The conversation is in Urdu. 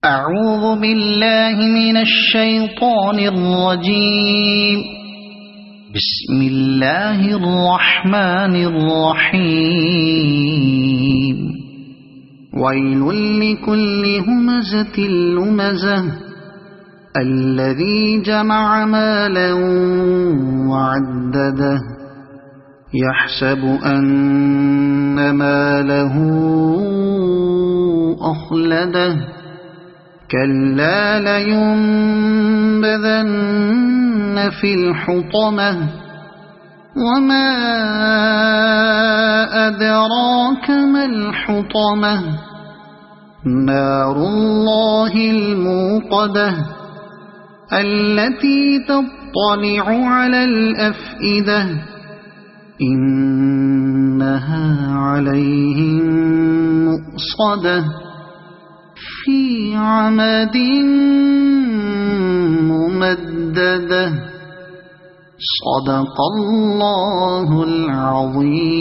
أعوذ بالله من الشيطان الرجيم. بسم الله الرحمن الرحيم. ويل لكل همزة لمزة الذي جمع مالا وعدده يحسب أن ماله أخلده كلا لينبذن في الحطمة وما أدراك ما الحطمة نار الله الموقدة التي تطلع على الأفئدة إنها عليهم مؤصدة في عمد ممددة. صدق الله العظيم.